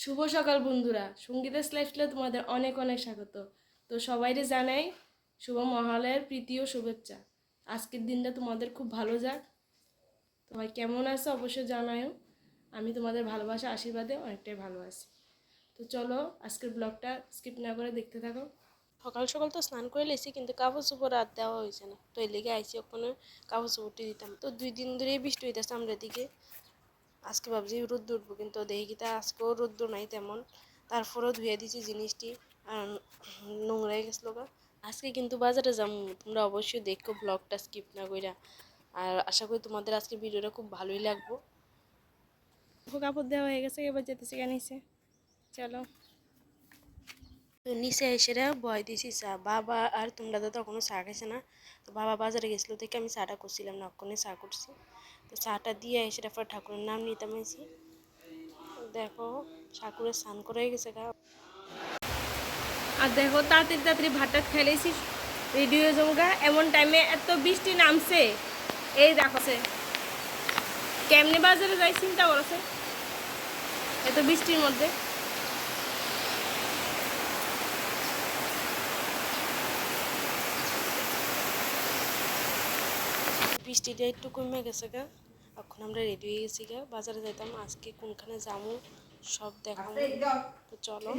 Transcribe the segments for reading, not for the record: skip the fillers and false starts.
শুভ সকাল বন্ধুরা, সঙ্গীতের লাইফস্টাইলে তোমাদের অনেক অনেক স্বাগত। তো সবাইকে জানাই শুভ মহালয়ার প্রীতি ও শুভেচ্ছা। আজকের দিনটা তোমাদের খুব ভালো যাক। তোমার কেমন আছো অবশ্যই জানাও। আমি তোমাদের ভালোবাসা আশীর্বাদে অনেকটাই ভালো আছি। তো চলো আজকের ব্লগটা স্কিপ না করে দেখতে থাকো। সকাল সকাল তো স্নান করে লেছি, কিন্তু কাপড় চোপড় আর দেওয়া হয়েছে না। তো এই লেগে আইসি ওখানে কাপড় চোপড়টি দিতাম। তো 2 দিন ধরেই বৃষ্টি হইতেছে আমরা দিকে। আজকে ভাবছি রোদ্দুর উঠবো, কিন্তু দেখি কি তা আজকেও রোদ্দুর নাই তেমন। তারপরেও ধুয়ে দিয়েছি জিনিসটি, আর নোংরা হয়ে গেছিলো। আজকে কিন্তু বাজারে যাবো, তোমরা অবশ্যই দেখো ব্লগটা স্কিপ না কইরা। আর আশা করি তোমাদের আজকে ভিডিওটা খুব ভালোই লাগবো। কাপড় দেওয়া হয়ে গেছে, এবার যেতেছে নিচে। চলো। তো নিচে এসে বয় দিয়েছি চা। বাবা আর তোমরা তো তখনও চা খাইছে না। তো বাবা বাজারে গেছিলো থেকে আমি চাটা করছিলাম না, ওখানে চা করছি। তো চাটা দিয়ে এসে তারপর ঠাকুরের নাম নিতাম আইছি। দেখো ঠাকুরের স্নান করে গেছে গা। আর দেখো তাড়াতাড়ি তাড়াতাড়ি ভাতটা খেলেছি, রেডি হয়ে যাবো গা। এমন টাইমে এত বৃষ্টি নামছে, এই দেখো সে কেমনি বাজারে যাই চিন্তা করছে এত বৃষ্টির মধ্যে। বৃষ্টিটা একটু কমে গেছে গা, এখন আমরা রেডি হয়ে গেছি গা। বাজারে যাইতাম, আজকে কোনখানে যাবো সব দেখাবো। তো চলো।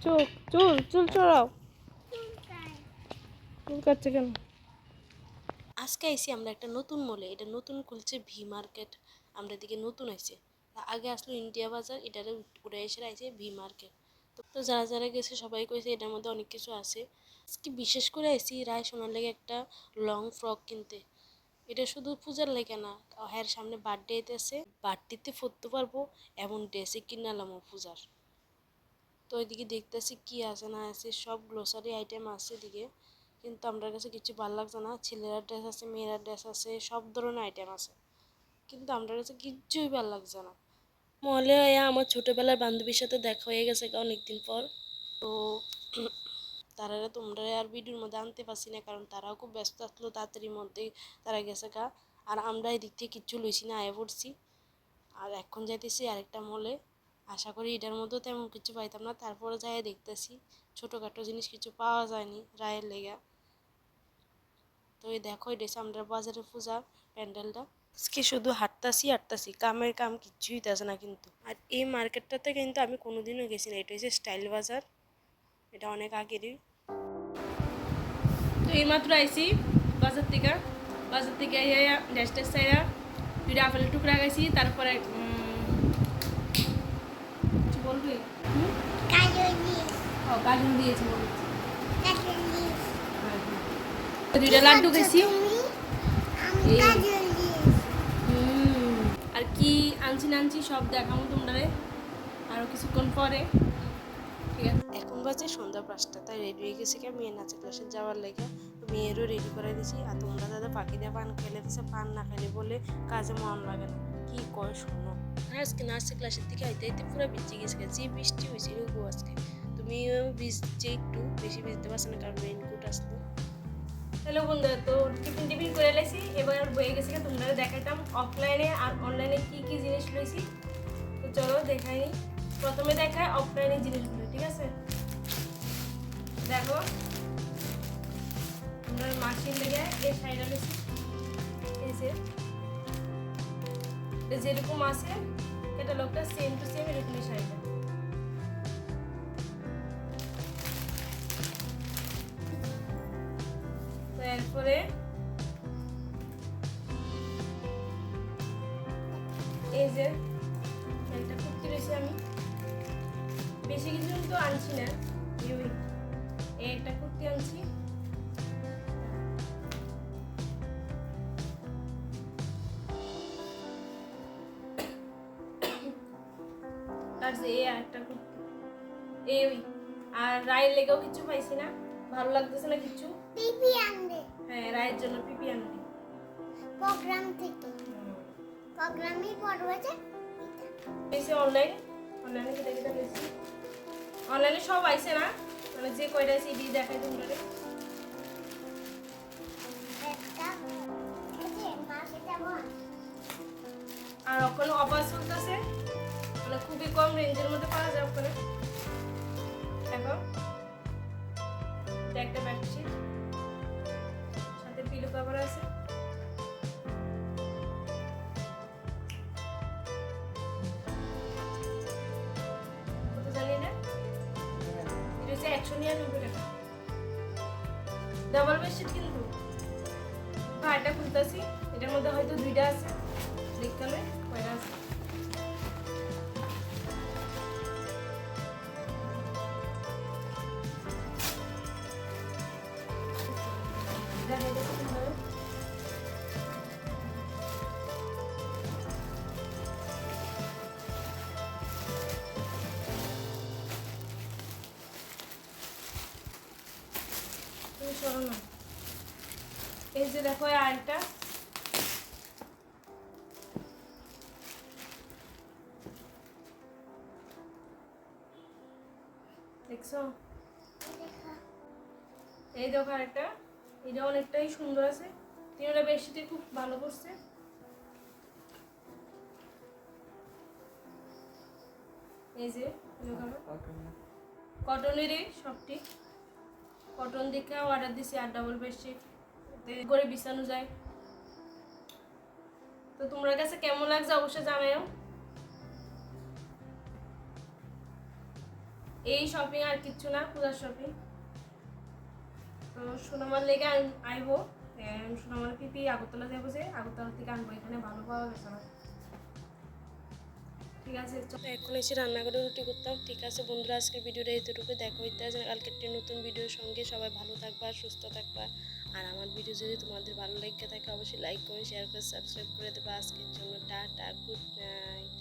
চুল চুল চুল চড়াও, চুল কাটছে কেন? আজকে আইসি আমরা একটা নতুন মলে, এটা নতুন খুলছে ভি মার্কেট। আমরা দিকে নতুন আইছে, আগে আসলো ইন্ডিয়া বাজার, এটারে উড়ে এসে আইছে ভি মার্কেট। তো যারা যারা গেছে সবাই কইছে এটার মধ্যে অনেক কিছু আছে। আজকে বিশেষ করে আইসি রায় সোনার লেগে একটা লং ফ্রক কিনতে। এটা শুধু পূজার লেগে না, হ্যার সামনে বার্থডে আছে, বার্থডেতে পরতে পারবো এমন ড্রেসে কিনালাম পূজার। তো ওইদিকে দেখতেছি কি আছে না আছে, সব গ্লোসারি আইটেম আছে এদিকে, কিন্তু আমার কাছে কিছু ভালো লাগছে না। ছেলেরা ড্রেস আছে, মেয়েরা ড্রেস আছে, সব ধরনের আইটেম আছে, কিন্তু আমার কাছে কিচ্ছুই ভালো লাগছে না। মলে আমার ছোটোবেলার বান্ধবীর সাথে দেখা হয়ে গেছে অনেকদিন পর। তো তারা তোমরা আর ভিডিওর মধ্যে আনতে পারছি না, কারণ তারাও খুব ব্যস্ত আসলো, তাড়াতাড়ির মধ্যেই তারা গেছে গা। আর আমরা এদিক থেকে কিচ্ছু লইছি না, আয়া পড়ছি। আর এখন যাইতেছি আরেকটা মলে, আশা করি এটার মধ্যেও তেমন কিছু পাইতাম না। তারপরে যাই দেখতেছি ছোটোখাটো জিনিস কিছু পাওয়া যায়নি রায়ের লেগা। তো এই দেখো এটা আমরা বাজারে পূজা প্যান্ডেলটা। আজকে শুধু হাঁটতাছি, কামের কাম কিচ্ছুই হইতেছে না কিন্তু। আর এই মার্কেটটাতে কিন্তু আমি কোনোদিনও গেছি না, এটা হচ্ছে স্টাইল বাজার, এটা অনেক আগেরই। তো এইমাত্র আইসি বাজার থেকে, ড্রেস টেস চাইরা 2টা আপেলের টুকরা গেছি। তারপরে কিছু বলবি? গাজর দিয়েছি, 2টা লাড্ডু গেছি। আর কি আনছি সব দেখাবো তোমরা আরো কিছুক্ষণ পরে। ঠিক আছে, এখন বাজে সন্ধ্যা 5টা, তাই রেডি হয়ে গেছি মেয়ের নাচের ক্লাসে যাওয়ার লেগে। মেয়েরও রেডি করে দিয়েছি। আর তোমরা দাদা পাখি দিয়ে পান খেলে দিছে, পান না খেলে বলে কাজে মন লাগে না, কি কয় শোনো। আজকে নাচের ক্লাসের দিকে আইতে আইতে পুরো ভিজে গেছে, যে বৃষ্টি হয়েছিল আজকে। তুমিও ভিজছে, একটু বেশি ভিজতে পারছো না কারণ রেইনকোট আসলো। হ্যালো বন্ধুরা, তো টিফিন করে লেছি, এবার বয়ে গেছি। তোমরা দেখাইতাম অফলাইনে আর অনলাইনে কি কি জিনিস লইছি। তো চলো দেখাই। প্রথমে দেখায় অফলাইনে জিনিসগুলো, ঠিক আছে? দেখো আমরা মাসির লেগে এই শাড়িটা লইছি, এই যে যেরকম আছে ক্যাটালগটা সেম টু সেম এরকমই শাড়িটা। তারপরে এই যে একটা কুর্তি রয়েছে, আমি বেশি কিছু তো আনছি না, এই একটা কুর্তি আনছি। আর যে এই একটা কুর্তি, এই আর রায়ের লেগেও কিছু পাইছি না, ভালো লাগতেছে না কিছু। পিপি আনবে, হ্যাঁ রায়ের জন্য পিপি আনবে প্রোগ্রাম থেকে, প্রোগ্রামই পড়বে যে এসে অনলাইনে কেটে নিয়েছি। অনলাইনে সব আইছে না, মানে যে কয়টা আছে এটি দেখাই তোমরা। আর ওখানে অফার চলতেছে, মানে খুবই কম রেঞ্জের মধ্যে পাওয়া যায় ওখানে। দেখো এটা একটা বেডশিট, সাথে পিলো কভার আছে। কত জানি এটা? এটা হচ্ছে 199 টাকা। ডাবল বেডশিট কিন্তু। এটা খুলতেছি, এটার মধ্যে হয়তো দুইটা আছে, দেখতে হবে কয়টা আছে। এই যে দেখো আরেকটা, দেখছো? এই দেখো আরেকটা, এটা অনেকটাই সুন্দর আছে। তিনটা বেডশিটে খুব ভালো করছে। এই যে কটনেরই সবটি, কটন দেখে অর্ডার দিছি। আর ডাবল বেডশিট করে বিছানো যায়। তো তোমার কাছে কেমন লাগছে অবশ্যই জানাও। এই শপিং আর কিচ্ছু না, পূজার শপিং। তো সোনামার লেগে আইবো, সোনামার পিপি আগরতলা যাবো, যে আগরতলা থেকে আনবো, এখানে ভালো পাওয়া গেছে না। ঠিক আছে, এখন এসে রান্নাঘরে রুটি করতাম। ঠিক আছে বন্ধুরা, আজকের ভিডিওটা এতটুকু। দেখা হইতে আছে কালকে একটি নতুন ভিডিওর সঙ্গে। সবাই ভালো থাকবা, সুস্থ থাকবা। আর আমার ভিডিও যদি তোমাদের ভালো লেগে থাকে অবশ্যই লাইক করে, শেয়ার করে, সাবস্ক্রাইব করে দেবা। আজকের জন্য টাটা, গুড নাইট।